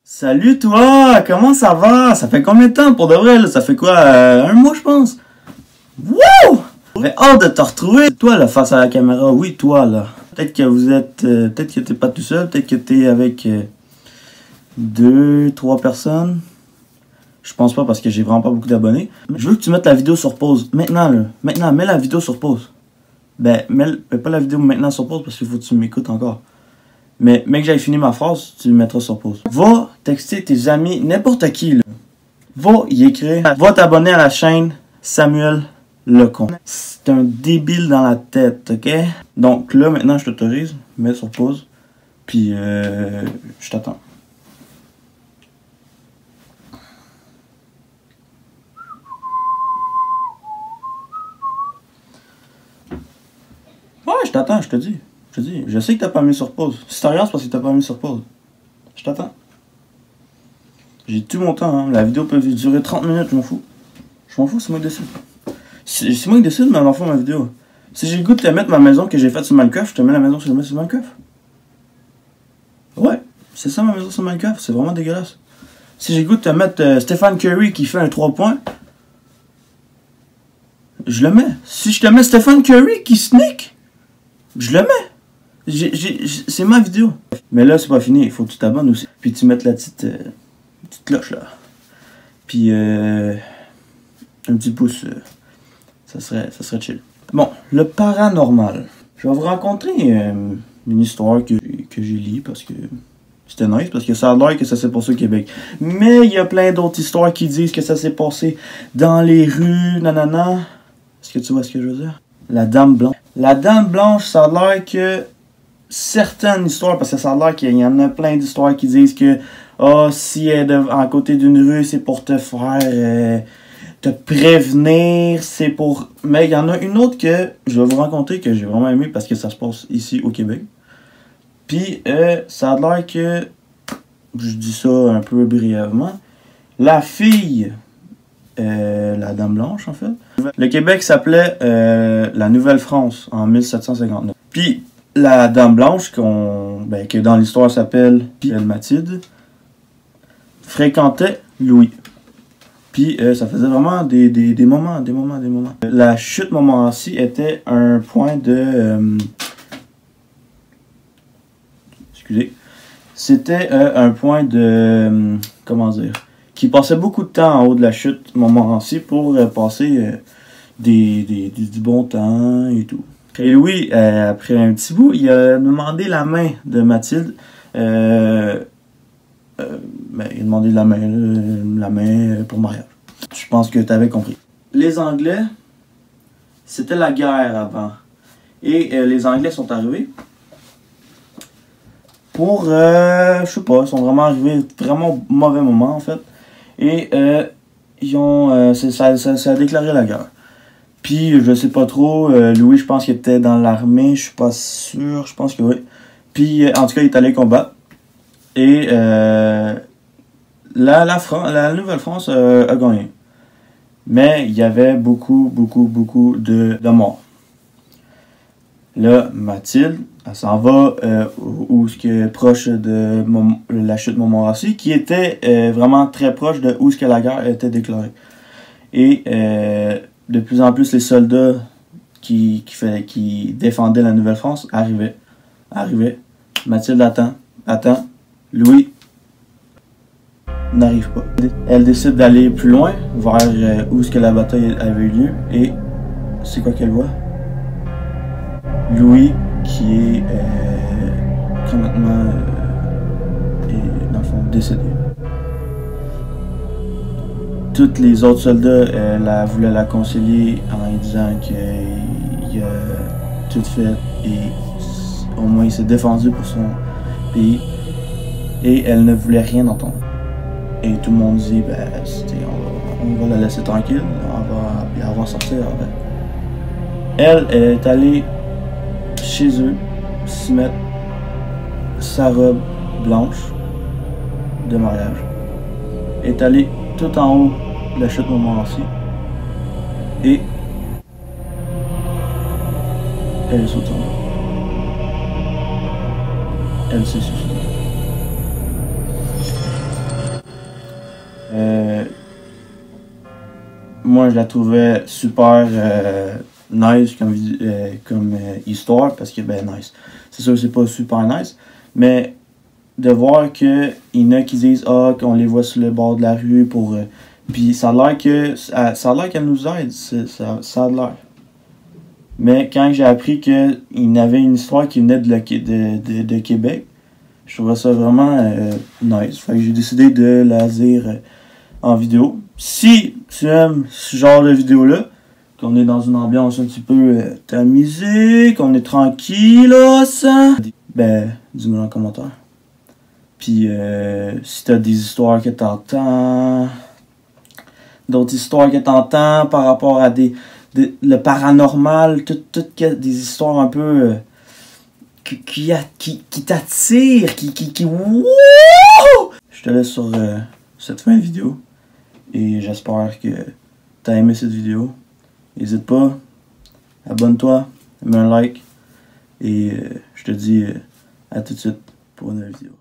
Salut toi, comment ça va? Ça fait combien de temps pour de vrai là? Ça fait quoi? Un mois je pense. Wouh! J'aurais hâte de te retrouver. Toi là face à la caméra, oui toi là. Peut-être que vous êtes, peut-être que t'es pas tout seul, peut-être que t'es avec 2, 3 personnes. Je pense pas parce que j'ai vraiment pas beaucoup d'abonnés. Je veux que tu mettes la vidéo sur pause. Maintenant là, maintenant mets la vidéo sur pause. Ben mets pas la vidéo maintenant sur pause parce qu'il faut que tu m'écoutes encore. Mais mec, j'avais fini ma phrase, tu le mettras sur pause. Va texter tes amis, n'importe qui, là. Va y écrire. Va t'abonner à la chaîne Samuel Lecon. C'est un débile dans la tête, ok? Donc là, maintenant, je t'autorise. Mets sur pause. Puis, je t'attends. Ouais, je t'attends, je te dis. Je sais que t'as pas mis sur pause. Si t'as rien, c'est parce que t'as pas mis sur pause. Je t'attends. J'ai tout mon temps, hein. La vidéo peut durer 30 minutes, je m'en fous. Je m'en fous, c'est moi qui décide. C'est moi qui décide, mais à l'enfant, ma vidéo. Si j'ai le goût de te mettre ma maison que j'ai faite sur Minecraft, je te mets la maison que je mets sur Minecraft. Ouais, c'est ça ma maison sur Minecraft, c'est vraiment dégueulasse. Si j'ai le goût de te mettre Stephen Curry qui fait un 3 points, je le mets. Si je te mets Stephen Curry qui sneak, je le mets. C'est ma vidéo. Mais là, c'est pas fini. Il faut que tu t'abonnes aussi. Puis tu mettes la petite cloche là. Puis un petit pouce. Ça serait chill. Bon, le paranormal. Je vais vous raconter une histoire que j'ai lue parce que c'était nice. Parce que ça a l'air que ça s'est passé au Québec. Mais il y a plein d'autres histoires qui disent que ça s'est passé dans les rues. Nanana. Est-ce que tu vois ce que je veux dire? La Dame Blanche. La Dame Blanche, ça a l'air que certaines histoires, parce que ça a l'air qu'il y en a plein d'histoires qui disent que si elle est à côté d'une rue, c'est pour te faire te prévenir, c'est pour... Mais il y en a une autre que je vais vous raconter que j'ai vraiment aimé parce que ça se passe ici au Québec. Puis ça a l'air que, je dis ça un peu brièvement, la fille, la Dame Blanche en fait, le Québec s'appelait la Nouvelle-France en 1759. Puis la Dame Blanche, que dans l'histoire s'appelle Mathilde, fréquentait Louis. Puis ça faisait vraiment des moments. La chute Montmorency était un point de... excusez. C'était un point de... comment dire? Qui passait beaucoup de temps en haut de la chute Montmorency pour passer du bon temps et tout. Et Louis, après un petit bout, il a demandé la main de Mathilde. Il a demandé la main pour mariage. Je pense que tu avais compris. Les Anglais, c'était la guerre avant. Et les Anglais sont arrivés pour, je sais pas, ils sont vraiment arrivés vraiment mauvais moment en fait. Et ils ont, ça a déclaré la guerre. Puis, je sais pas trop, Louis, je pense qu'il était dans l'armée, je suis pas sûr, je pense que oui. Puis, en tout cas, il est allé combattre. Et la Nouvelle-France a gagné. Mais il y avait beaucoup de morts. Là, Mathilde, elle s'en va proche de la chute Montmorency, qui était vraiment très proche de où la guerre était déclarée. Et de plus en plus, les soldats qui défendaient la Nouvelle-France arrivaient. Mathilde attend. Louis n'arrive pas. Elle décide d'aller plus loin, vers où la bataille avait eu lieu. Et c'est quoi qu'elle voit? Louis qui est complètement dans le fond, décédé. Tous les autres soldats voulaient la concilier en lui disant qu'il a tout fait et au moins il s'est défendu pour son pays. Et elle ne voulait rien entendre. Et tout le monde dit, on va la laisser tranquille, elle va sortir. Elle est allée chez eux se mettre sa robe blanche de mariage. Elle est allée tout en haut de la chute Montmorency et elle est sautée en bas. Elle s'est suicidée. moi je la trouvais super nice comme histoire, parce que ben nice. C'est sûr que c'est pas super nice, mais de voir que il y en a qui disent qu'on les voit sur le bord de la rue pour puis ça a l'air qu'elle nous aide, ça a l'air. Mais quand j'ai appris qu'il y avait une histoire qui venait de Québec, je trouvais ça vraiment nice. Fait que j'ai décidé de la dire en vidéo. Si tu aimes ce genre de vidéo-là, qu'on est dans une ambiance un petit peu tamisée, qu'on est tranquille, ben, dis-moi dans les commentaires. Puis si t'as des histoires que t'entends, d'autres histoires que t'entends par rapport à le paranormal, toutes des histoires un peu qui t'attirent, wouh! Je te laisse sur cette fin de vidéo et j'espère que t'as aimé cette vidéo. N'hésite pas, abonne-toi, mets un like et je te dis à tout de suite pour une nouvelle vidéo.